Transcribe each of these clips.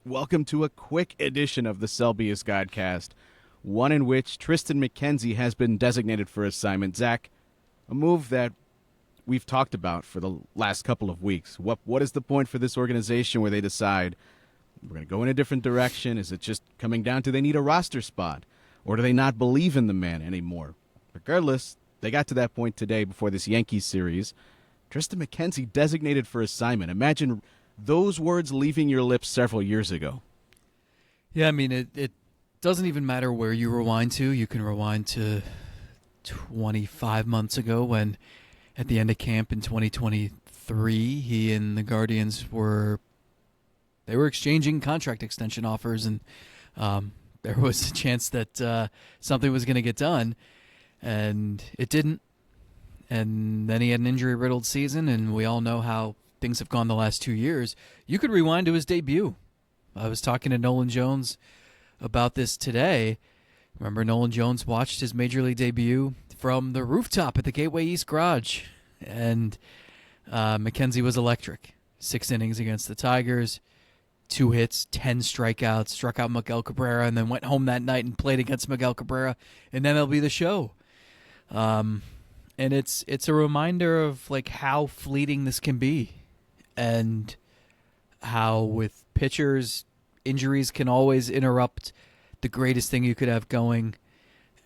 Welcome to a quick edition of the Selby's Godcast, one in which Triston McKenzie has been designated for assignment. Zach, a move that we've talked about for the last couple of weeks. What is the point for this organization where they decide we're going to go in a different direction? Is it just coming down to they need a roster spot? Or do they not believe in the man anymore? Regardless, they got to that point today before this Yankees series. Triston McKenzie designated for assignment. Imagine those words leaving your lips several years ago. Yeah, I mean, it doesn't even matter where you rewind to. You can rewind to 25 months ago when, at the end of camp in 2023, he and the Guardians were exchanging contract extension offers, and there was a chance that something was going to get done, and it didn't. And then he had an injury-riddled season, and we all know how things have gone the last 2 years. You could rewind to his debut. I was talking to Nolan Jones about this today. Remember, Nolan Jones watched his Major League debut from the rooftop at the Gateway East Garage, and McKenzie was electric. 6 innings against the Tigers, 2 hits, 10 strikeouts, struck out Miguel Cabrera, and then went home that night and played against Miguel Cabrera in MLB The Show. And it's a reminder of like how fleeting this can be, and how with pitchers, injuries can always interrupt the greatest thing you could have going,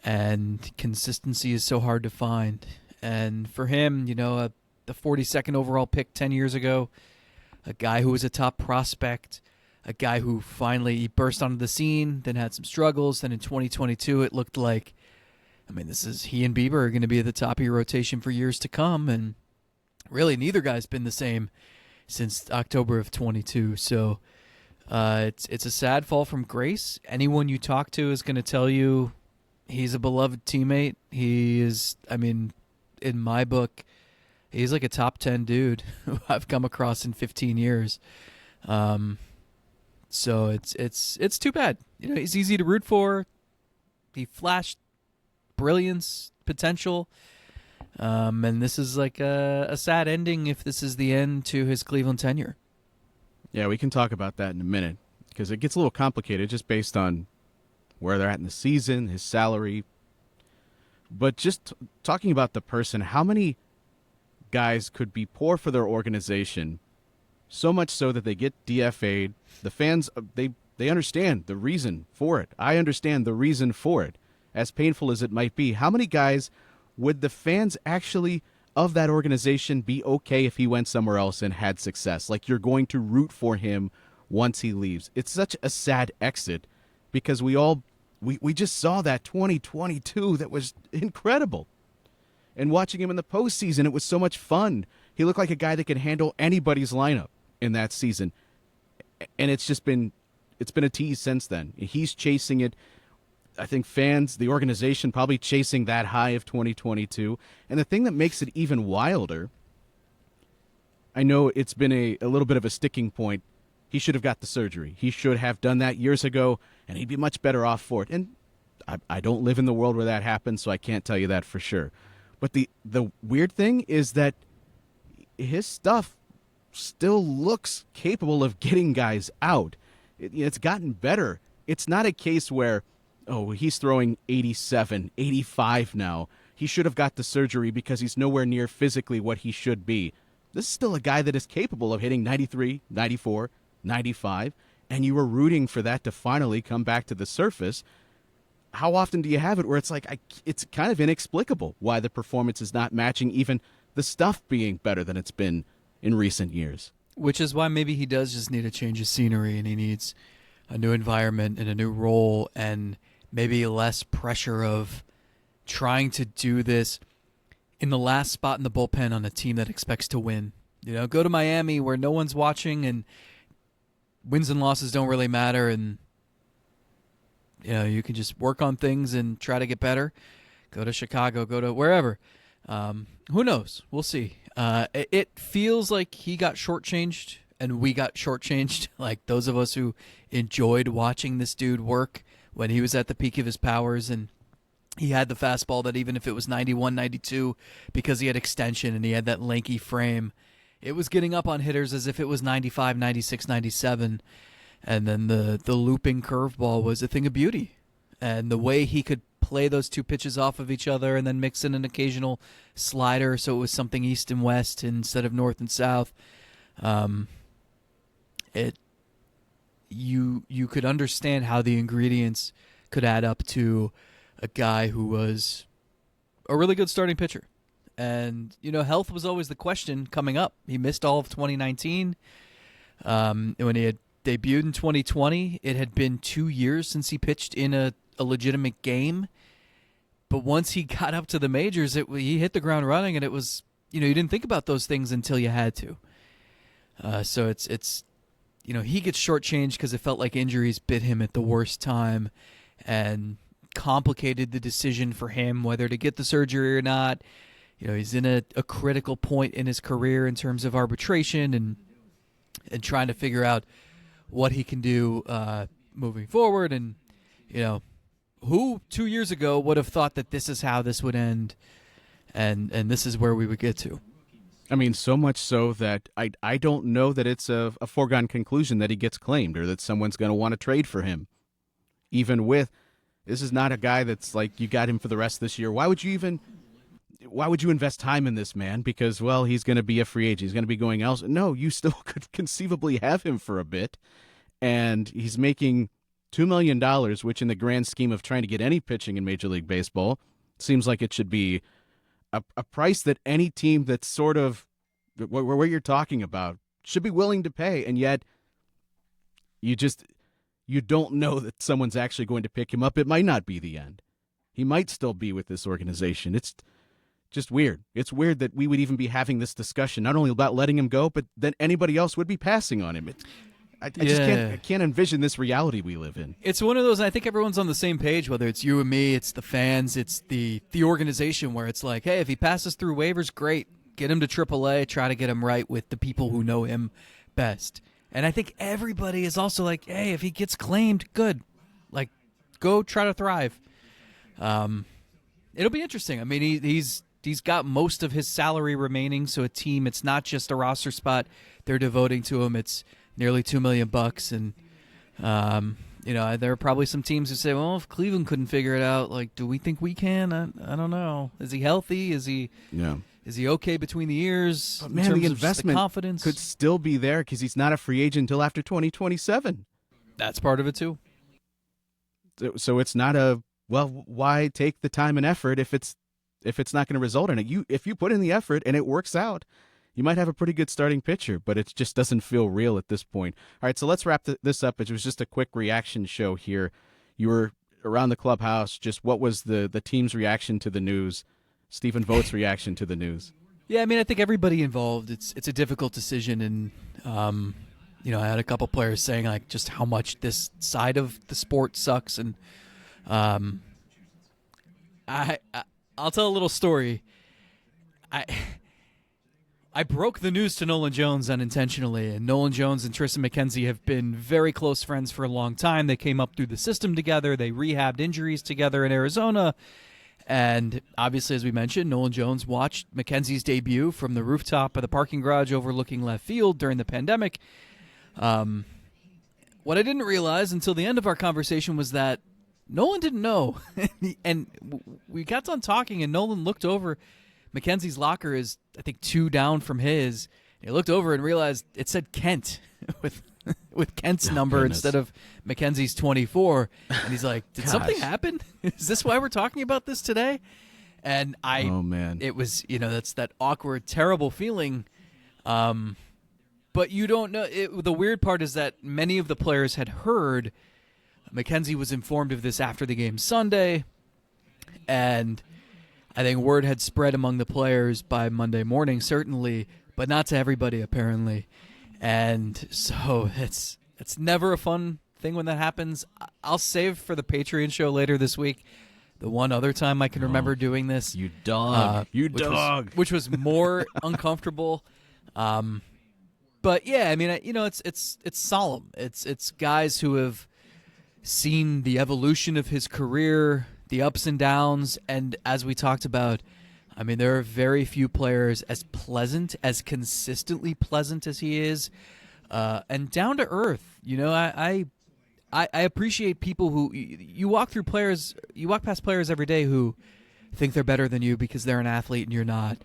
and consistency is so hard to find. And for him, the 42nd overall pick 10 years ago, a guy who was a top prospect, a guy who finally burst onto the scene, then had some struggles. Then in 2022, it looked like, he and Bieber are going to be at the top of your rotation for years to come, and really neither guy's been the same since October of 22. So it's a sad fall from grace. Anyone you talk to is going to tell you he's a beloved teammate. He is, in my book, he's like a top 10 dude who I've come across in 15 years. So it's too bad. He's easy to root for. He flashed brilliance, potential, and this is like a sad ending if this is the end to his Cleveland tenure. Yeah, we can talk about that in a minute, because it gets a little complicated just based on where they're at in the season, his salary. But just talking about the person, how many guys could be poor for their organization, so much so that they get DFA'd? The fans, they understand the reason for it. I understand the reason for it. As painful as it might be, how many guys would the fans actually of that organization be okay if he went somewhere else and had success? Like, you're going to root for him once he leaves. It's such a sad exit, because we just saw that 2022 that was incredible. And watching him in the postseason, it was so much fun. He looked like a guy that could handle anybody's lineup in that season. And it's been a tease since then. He's chasing it. I think fans, the organization, probably chasing that high of 2022. And the thing that makes it even wilder, I know it's been a little bit of a sticking point. He should have got the surgery. He should have done that years ago, and he'd be much better off for it. And I don't live in the world where that happens, so I can't tell you that for sure. But the weird thing is that his stuff still looks capable of getting guys out. It's gotten better. It's not a case where, oh, he's throwing 87, 85 now. He should have got the surgery because he's nowhere near physically what he should be. This is still a guy that is capable of hitting 93, 94, 95, and you were rooting for that to finally come back to the surface. How often do you have it where it's like, it's kind of inexplicable why the performance is not matching even the stuff being better than it's been in recent years? Which is why maybe he does just need a change of scenery, and he needs a new environment and a new role, and maybe less pressure of trying to do this in the last spot in the bullpen on a team that expects to win. Go to Miami where no one's watching and wins and losses don't really matter, and you can just work on things and try to get better. Go to Chicago, go to wherever. Who knows? We'll see. It feels like he got shortchanged and we got shortchanged, like those of us who enjoyed watching this dude work when he was at the peak of his powers, and he had the fastball that even if it was 91, 92, because he had extension and he had that lanky frame, it was getting up on hitters as if it was 95, 96, 97. And then the looping curveball was a thing of beauty. And the way he could play those two pitches off of each other and then mix in an occasional slider so it was something east and west instead of north and south. You could understand how the ingredients could add up to a guy who was a really good starting pitcher. And, health was always the question coming up. He missed all of 2019. When he had debuted in 2020, it had been 2 years since he pitched in a legitimate game. But once he got up to the majors, he hit the ground running, and it was, you didn't think about those things until you had to. So it's he gets shortchanged because it felt like injuries bit him at the worst time and complicated the decision for him whether to get the surgery or not. He's in a critical point in his career in terms of arbitration and trying to figure out what he can do moving forward. And, who 2 years ago would have thought that this is how this would end and this is where we would get to? I mean, so much so that I don't know that it's a foregone conclusion that he gets claimed or that someone's going to want to trade for him. Even with, this is not a guy that's like, you got him for the rest of this year. Why would you invest time in this man? Because, well, he's going to be a free agent. He's going to be going else. No, you still could conceivably have him for a bit. And he's making $2 million, which in the grand scheme of trying to get any pitching in Major League Baseball, seems like it should be a price that any team that's sort of what you're talking about should be willing to pay. And yet you don't know that someone's actually going to pick him up. It might not be the end. He might still be with this organization. It's just weird. It's weird that we would even be having this discussion, not only about letting him go, but that anybody else would be passing on him. I can't envision this reality we live in. It's one of those, I think everyone's on the same page, whether it's you and me, it's the fans, it's the organization, where it's like, hey, if he passes through waivers, great. Get him to AAA, try to get him right with the people who know him best. And I think everybody is also like, hey, if he gets claimed, good. Like, go try to thrive. It'll be interesting. I mean, he's got most of his salary remaining, so a team, it's not just a roster spot they're devoting to him. It's nearly $2 million, and there are probably some teams who say, well, if Cleveland couldn't figure it out, like, do we think we can? I don't know. Is he healthy? Is he okay between the ears? But man, the investment the confidence could still be there because he's not a free agent until after 2027. That's part of it too. So it's not why take the time and effort if it's not going to result in it? If you put in the effort and it works out, you might have a pretty good starting pitcher, but it just doesn't feel real at this point. All right, so let's wrap this up. It was just a quick reaction show here. You were around the clubhouse. Just what was the team's reaction to the news? Stephen Vogt's reaction to the news? Yeah, I mean, I think everybody involved, it's a difficult decision, and I had a couple players saying like just how much this side of the sport sucks, and I'll tell a little story. I broke the news to Nolan Jones unintentionally, and Nolan Jones and Triston McKenzie have been very close friends for a long time. They came up through the system together. They rehabbed injuries together in Arizona. And obviously, as we mentioned, Nolan Jones watched McKenzie's debut from the rooftop of the parking garage overlooking left field during the pandemic. What I didn't realize until the end of our conversation was that Nolan didn't know. And we got done talking, and Nolan looked over. McKenzie's locker is, I think, 2 down from his. He looked over and realized it said Kent with Kent's number instead of McKenzie's 24. And he's like, did something happen? Is this why we're talking about this today? And it was, that's that awkward, terrible feeling. But you don't know. The weird part is that many of the players had heard. McKenzie was informed of this after the game Sunday. And I think word had spread among the players by Monday morning, certainly, but not to everybody, apparently. And so it's never a fun thing when that happens. I'll save for the Patreon show later this week the one other time I can remember doing this. You dog. Which was more uncomfortable. But yeah, I mean, it's solemn. It's guys who have seen the evolution of his career, the ups and downs, and as we talked about, I mean, there are very few players as pleasant, as consistently pleasant as he is, and down to earth. You know, I appreciate people who you walk past players every day who think they're better than you because they're an athlete and you're not.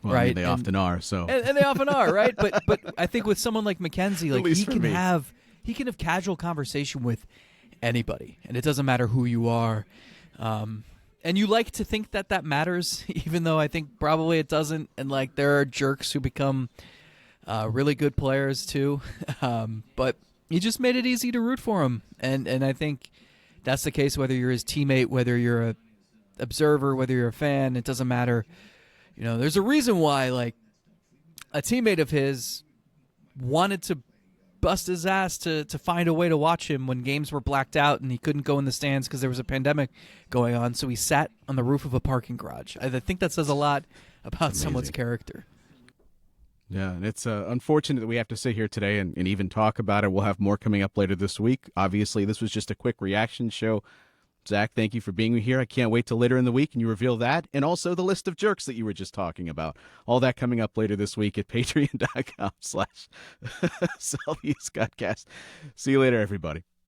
Well, right? I mean, they often are. So and they often are, right? But I think with someone like McKenzie, like least for me. he can have casual conversation with anybody, and it doesn't matter who you are. And you like to think that matters, even though I think probably it doesn't. And like there are jerks who become really good players too. But he just made it easy to root for him, and I think that's the case whether you're his teammate, whether you're a observer, whether you're a fan. It doesn't matter. You know, there's a reason why like a teammate of his wanted to bust his ass to find a way to watch him when games were blacked out and he couldn't go in the stands because there was a pandemic going on. So he sat on the roof of a parking garage. I think that says a lot about someone's character. yeah, and it's unfortunate that we have to sit here today and even talk about it. We'll have more coming up later this week. Obviously, this was just a quick reaction show. Zach, thank you for being here. I can't wait till later in the week and you reveal that and also the list of jerks that you were just talking about. All that coming up later this week at patreon.com/SalvyScottcast. See you later, everybody.